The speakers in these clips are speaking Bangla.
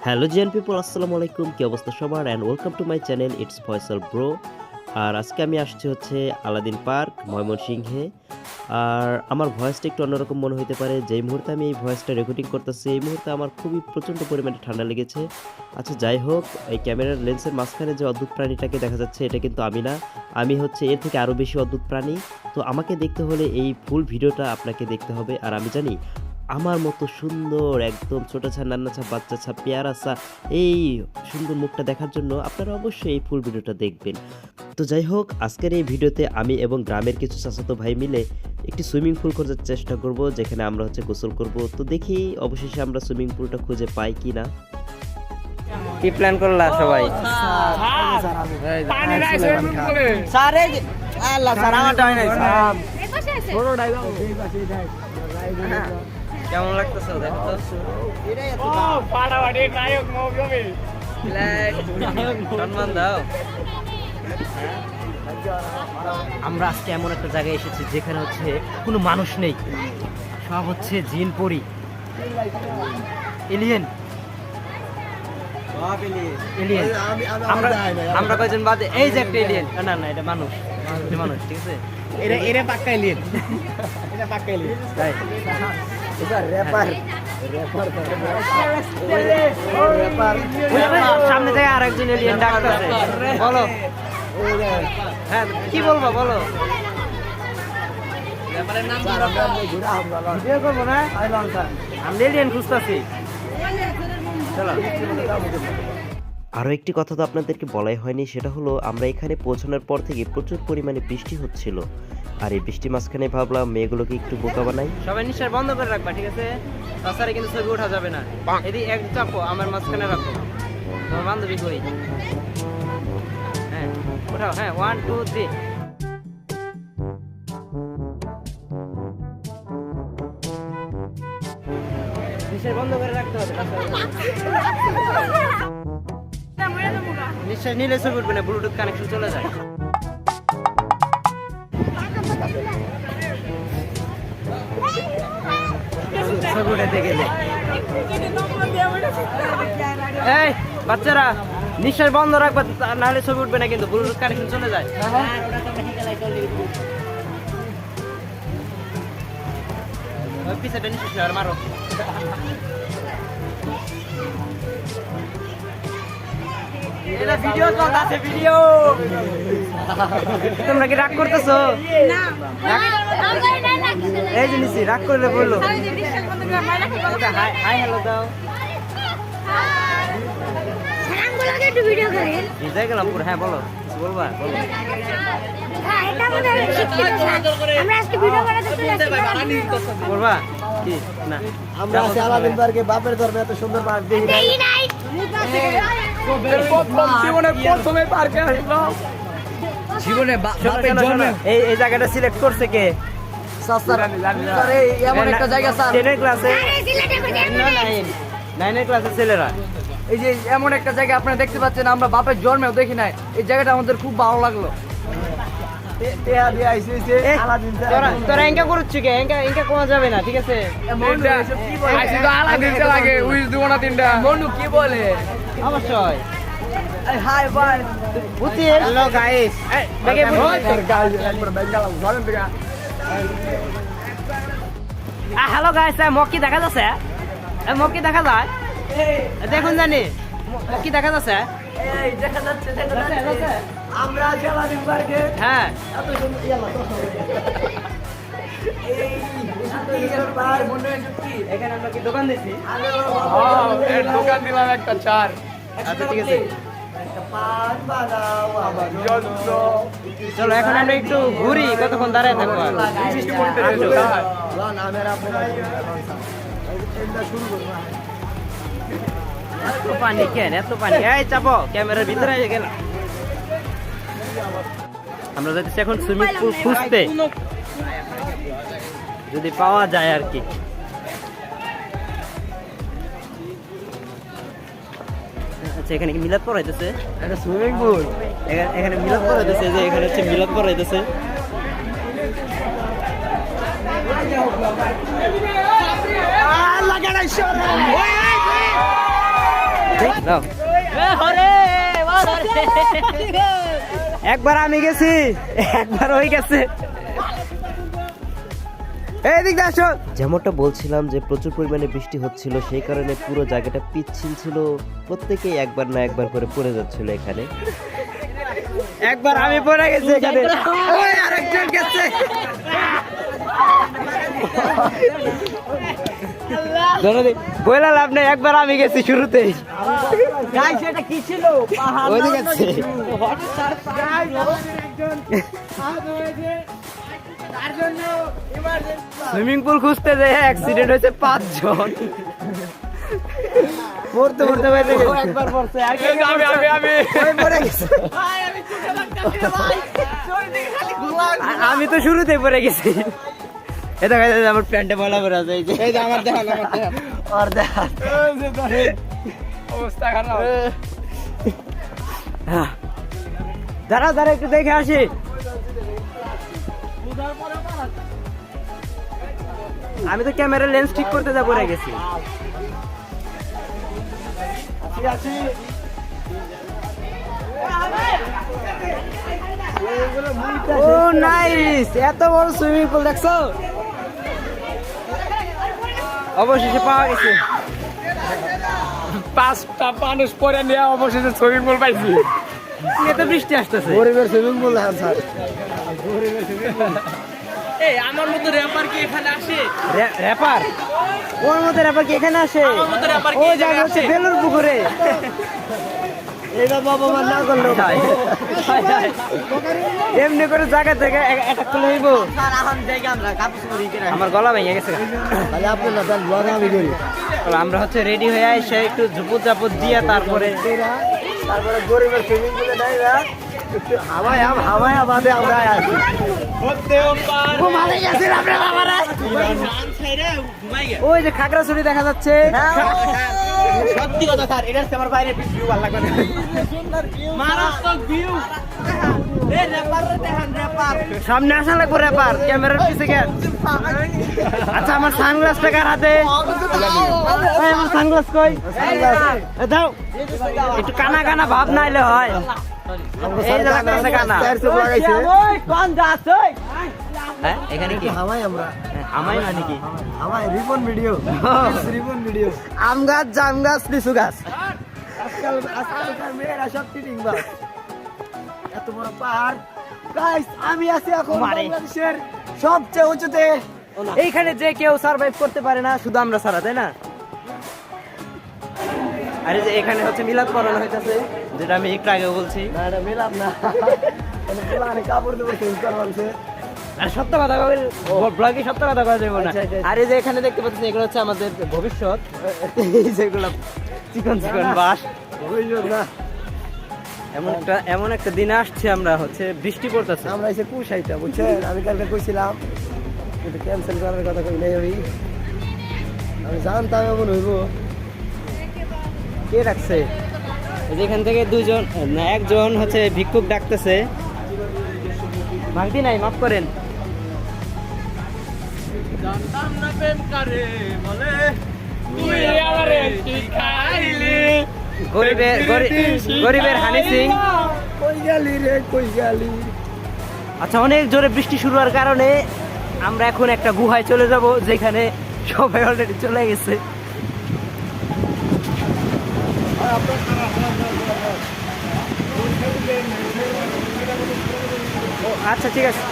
হ্যালো জিয়ান পিপল, আসসালামু আলাইকুম। কি অবস্থা সবার? And welcome to my channel it's Faisal bro. আর আজকে আমি আসছি হচ্ছে আলাদিন পার্ক, ময়মনসিংহে। আর আমার ভয়েসটা একটু অন্যরকম মনে হতে পারে। যেই মুহূর্তে আমি এই ভয়েসটা রেকর্ডিং করতেছি এই মুহূর্তে আমার খুবই প্রচণ্ড পরিমাণে ঠান্ডা লেগেছে। আচ্ছা যাই হোক, এই ক্যামেরার লেন্সের মাঝখানে যে অদ্ভুত প্রাণীটাকে দেখা যাচ্ছে এটা কিন্তু আমি না, আমি হচ্ছে এর থেকে আরও বেশি অদ্ভুত প্রাণী। তো আমাকে দেখতে হলে এই ফুল ভিডিওটা আপনাকে দেখতে হবে। আর আমি জানি আমার মতো সুন্দর একদম ছোট ছা নান্না ছা বাচ্চা ছা পেয়ারা ছা এই সুন্দর মুখটা দেখার জন্য আপনারা অবশ্যই এই ফুল ভিডিওটা দেখবেন। তো যাই হোক, আজকের এই ভিডিওতে আমি এবং গ্রামের কিছু চাচাতো ভাই মিলে একটি সুইমিং পুল খোঁজার চেষ্টা করব, যেখানে আমরা হচ্ছে গোসল করব। তো দেখি অবশেষে আমরা সুইমিং পুলটা খুঁজে পাই কি না। কি প্ল্যান করলা সবাই? কেমন লাগতেছে সম্মান দাও। আমরা আজকে এমন একটা জায়গায় এসেছি যেখানে হচ্ছে কোনো মানুষ নেই, সব হচ্ছে জিন পরি, এলিয়েন। আমরা কয়জন বাদে এই যে একটা এলিয়েন। না না, এটা মানুষ, এটা মানুষ, ঠিক আছে। এটা পাক্কা এলিয়েন, এটা পাক্কা এলিয়েন। তাই এটা র‍্যাপার সামনে থেকে আরেকজন এলিয়েন ডাকতেছে। বলো, হ্যাঁ কি বলবো বলো। ভিডিও করবো না, আমি এলিয়েন খুঁজতেছি। চলো। আরও একটি কথা তো আপনাদেরকে বলাই হয়নি, সেটা হলো আমরা এখানে পৌঁছানোর পর থেকে প্রচুর পরিমাণে বৃষ্টি হচ্ছিল। আর এই বৃষ্টি মাঝখানে ভাবলাম মেয়েগুলোকে একটু বোকা বানাই। সবাই নিঃশ্বাস বন্ধ করে রাখবা, ঠিক আছে? তাছাড়া কিন্তু ছবি ওঠা যাবে না। এদিকে এক চাপো, আমার মাঝখানে রাখো। তোমার বান্ধবী কই? হ্যাঁ ওঠাও, হ্যাঁ 1 2 3। নিঃশ্বাস বন্ধ করে রাখতে হবে। নিশ্চয় নিলে ছবি উঠবে না, ব্লুটুথ কানেকশন চলে যায়। ছবি উঠাতে গেলে এই বাচ্চারা নিশ্চয় বন্ধ রাখবা, নাহলে ছবি উঠবে না, কিন্তু ব্লুটুথ কানেকশন চলে যায়। পিছাটা নিশ্চয় আর মারো। এটা ভিডিও কল আছে, ভিডিও। তোমরা কি রাগ করতেছো? না, এই জিনিস রাগ করলে বললো। হাই হ্যালো দাও। একটু ভিডিও করে ভিজে গেলাম পুরো। হ্যাঁ বলো, বলবা বলো। আমরা আজকে ভিডিও বানাতে করবা কি না? আমরা আছি আলাদিন পার্কে, বাপের ধর্মে এত সুন্দর পার্ক দেখি নাই। জীবনে প্রথমে পার্কে আসলাম, জীবনে বাপের জন্মে। এই জায়গাটা সিলেক্ট করছে কে? এমন একটা জায়গা স্যার, 10 এর ক্লাসে, 9 এর ক্লাসে ছেলেরা। এই যে এমন একটা জায়গা আপনারা দেখতে পাচ্ছেন, আমরা বাপের জন্মেও দেখি নাই। এই জায়গাটা আমাদের খুব ভালো লাগলো। তোরা এঙ্কা করছ কে? এঙ্কা কোয়া যাবে না, ঠিক আছে? কি বলে অবশ্যই। Hi bye, hello guys. Hello guys, মক্কি দেখা যাচ্ছে? মক্কি দেখা যায়? দেখুন জানি মক্কি দেখা যাচ্ছে? এই দেখা যাচ্ছে, দেখা যাচ্ছে। আমরা আছি আলাদিন পার্কে। হ্যাঁ, এত সুন্দর ইয়াল্লাহ তো এই সুন্দর পার্ক মনে হয় সত্যি। এখানে আমরা কি দোকান দিছি? এর দোকান দিলাম একটা চার। আচ্ছা ঠিক আছে, একটা পান বানাও আমার জন্য। চলো এখন আমরা একটু ঘুরি, কতক্ষণ দাঁড়ায় থাকবো আর? এত পানি কেন? এত পানি? এই চাপো, ক্যামেরার ভিতরে গেল। আমরা যাচ্ছি এখন সুইমিং পুল খুঁজতে, যদি পাওয়া যায় আর কি। আচ্ছা এখানে কি মিলাদ পড়াইতেছে? এটা সুইমিং পুল, এখানে মিলাদ পড়াইতেছে, যে এখানে হচ্ছে মিলাদ পড়াইতেছে। দাও। একবার আমি গেছি, একবার ওই গেছে। এইদিক দিয়ে আসো। যেমনটা বলছিলাম যে প্রচুর পরিমাণে বৃষ্টি হচ্ছিল, সেই কারণে পুরো জায়গাটা পিচ্ছিল ছিল, প্রত্যেকেই একবার না একবার করে পড়ে যাচ্ছিল এখানে। একবার আমি পড়ে গেছি এখানে, ওই আরেকজন গেছে। বইলা লাভ নেই, একবার আমি গেছি শুরুতেই। সেটা কি ছিল? ওইদিকে গেছে। সুইমিং পুল খুঁজতে যে অ্যাক্সিডেন্ট হয়েছে 5 জন। পড়তে পড়তে বাইরে একবার পড়ছে, আর আমি পড়ে গেছি। আমি তো শুরুতেই পড়ে গেছি। এটা আমার প্যান্টে ময়লা পড়ে আছে, এই যে আমার দেখা আর দেখা অবস্থা খারাপ। দাঁড়া দাঁড়া একটু দেখে আসি। আমি তো ক্যামেরার লেন্স ঠিক করতে যা পড়ে গেছি। ও নাইস, এত বড় সুইমিং পুল দেখছো? অবশেষে পাওয়া গেছে। 5টা মানুষ পরে নিয়ে অবশেষে সুইমিং পুল পাইছি। এত বৃষ্টি আসতেছে। গরিবের সুইমিং পুল দেখেন স্যার। এই আমার মতো র্যাপার কি এখানে আসে? র্যাপার? ওর মতো র্যাপার কি এখানে আসে? আমার মতো র্যাপার কি ও এই জায়গা জায়গায় হচ্ছে আসে? বেলুর পুকুরে। এটা বাবা মা না করলো ভাই। এমনি করে জায়গা থেকে একটা খুলে হইব। স্যার এখন জায়গা আমরা কাপড় চোপড় কিনে আমার গলা ভেঙে গেছে। তাহলে আপনি না তাহলে ব্লগ আমি করি। আমরা হচ্ছে রেডি হয়ে এসে একটু ঝুপুর জাপুর দিয়ে তারপরে গরিবের সুইমিং পুলে নাই না একটু হাওয়ায় বাদে আমরা আসি। ওই যে খাগড়াছড়ি দেখা যাচ্ছে। সত্যি কথা স্যার, এটা হচ্ছে আমার বাইরে ভিউ ভালো লাগবে না। মারাত্মক ভিউ। এই র্যাপার দেখেন র্যাপার। সামনে আসা লাগবো র্যাপার, ক্যামেরার পিছে গেল। আচ্ছা আমার সানগ্লাসটা কার হাতে? এই আমার সানগ্লাস কই? এ দাও। একটু কানা কানা ভাব নাইলে হয়। এই যে লাগতেছে কানা। ওই কোন যাস ওই? হ্যাঁ এখানে কি হাওয়ায় আমরা আমাই মানে কি? হাওয়ায় রিবন ভিডিও রিবন ভিডিও। আম গাছ, জাম গাছ, লিচু গাছ। আজকালকার মেয়েরা সব চিটিং বাস। এত বড় পাহাড়। গাইস আমি আছি এখন মারে। বাংলাদেশের সবচেয়ে উঁচুতে। এইখানে যে কেউ সার্ভাইভ করতে পারে না, শুধু আমরা ছাড়া, তাই না? আরে যে এখানে হচ্ছে মিলাদ পড়ানো হইতাছে, যেটা আমি একটু আগে বলছি। না এটা মিলাম না। মানে কাপড় দেবো চেঞ্জ করবানছে। আর সত্য কথা ব্লগে সত্য কথা করা যাবে না। আচ্ছা, আচ্ছা। আর এই যে এখানে দেখতে পাচ্ছেন, এগুলো হচ্ছে আমাদের ভবিষ্যৎ। এই যেগুলো চিকন চিকন বাস। বুঝলো না এমন একটা দিন আসছে, আমরা হচ্ছে বৃষ্টি পড়তেছে। আমরা এসে কুশাইটা বুঝছেন, আমি কালকে কইছিলাম কিন্তু ক্যান্সেল করার কথা কই নাই আমি। আমি জানতাম এমন হইব। কে রাখছে? এই যে এখান থেকে দুইজন না একজন হচ্ছে ভিক্ষুক ডাকতেছে। ভাঙতি নাই, মাফ করেন। জানতাম না প্রেম করে বলে তুই আমারে শিখাইলি। গরিবের হানি সিং। কই গেলি রে কই গেলি? আচ্ছা অনেক জোরে বৃষ্টি শুরু হওয়ার কারণে আমরা এখন একটা গুহায় চলে যাব, যেখানে সবাই অলরেডি চলে গেছে। ও আচ্ছা ঠিক আছে।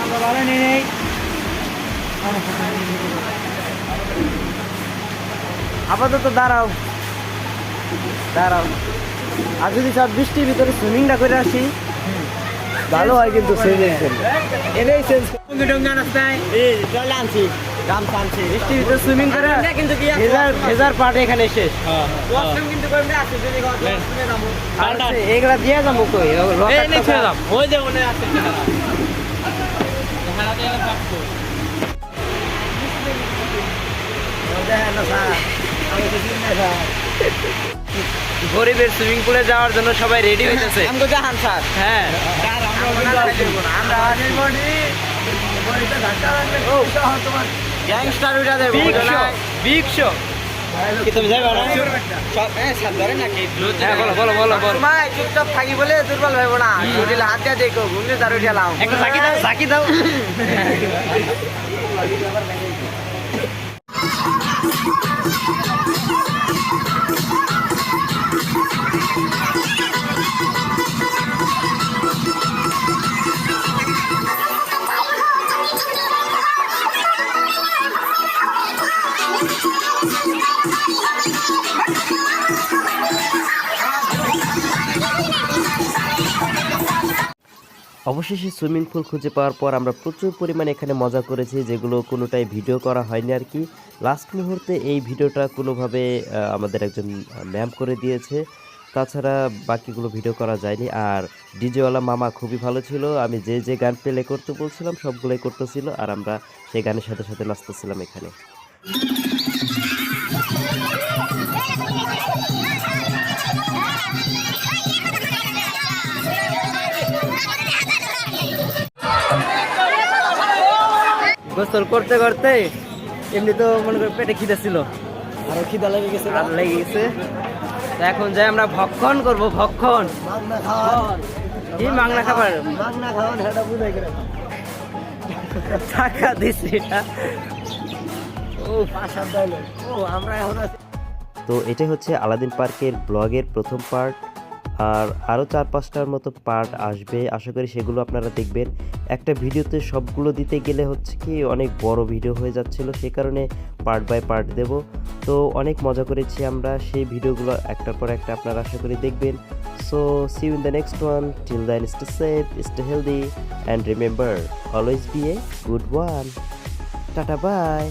আমরা ভালো নেই। আপাতত দাঁড়াও দাঁড়াও। আর যদি সব বৃষ্টির ভিতরে সুইমিংটা করে আসি ভালো হয় কিন্তু সুইমিং পুল। এনেই চেঞ্জ আনছি গামছা আনছি। বৃষ্টির ভিতরে সুইমিং করে কিন্তু ভেজার পার্ট এখানে শেষ। এগুলা দিয়ে যাবো কই? ওই যে মনে আছে গরিবের সুইমিং পুলে যাওয়ার জন্য সবাই রেডি হইতেছে। হ্যাঁ গ্যাংস্টার উঠা দেব বিগ শো কি তুমি যাবে না সব সাত ধরে নাকি বলো বলো বলো বলো ভাই চুপচাপ থাকি বলে দুর্বল ভাইবো না উঠিলে হাত দিয়ে দেখো ঘুমনে তার উঠে লাও একটা ঝাঁকি দাও অবশেষে সুইমিং পুল খুঁজে পাওয়ার পর আমরা প্রচুর পরিমাণে এখানে মজা করেছি, যেগুলো কোনোটাই ভিডিও করা হয়নি আর কি। লাস্ট মুহূর্তে এই ভিডিওটা কোনোভাবে আমাদের একজন ম্যাম করে দিয়েছে, তাছাড়া বাকিগুলো ভিডিও করা যায়নি। আর ডিজেওয়ালা মামা খুবই ভালো ছিল, আমি যে যে গান প্লে করতে বলছিলাম সবগুলোই করতেছিল, আর আমরা সেই গানের সাথে সাথে নাচতেছিলাম এখানে। গোসল করতে করতে এমনি তো মনে করি পেটে খিদে ছিল, আরো খিদা লেগে গেছে তো এখন যাই আমরা ভক্ষণ করব। ভক্ষণ কি মাংনা খাবার টাকা দিছি এটা ও আমরা এখন তো এটাই হচ্ছে আলাদিন পার্কের ব্লগের প্রথম পার্ট, আর আরও 4-5টার মতো পার্ট আসবে, আশা করি সেগুলো আপনারা দেখবেন। একটা ভিডিওতে সবগুলো দিতে গেলে হচ্ছে কি অনেক বড় ভিডিও হয়ে যাচ্ছিল, সেই কারণে পার্ট বাই পার্ট দেব। তো অনেক মজা করেছি আমরা, সেই ভিডিওগুলো একটার পর একটা আপনারা আশা করি দেখবেন। So see you in the next one, till then stay safe, stay healthy and remember always be a good one. Tata by.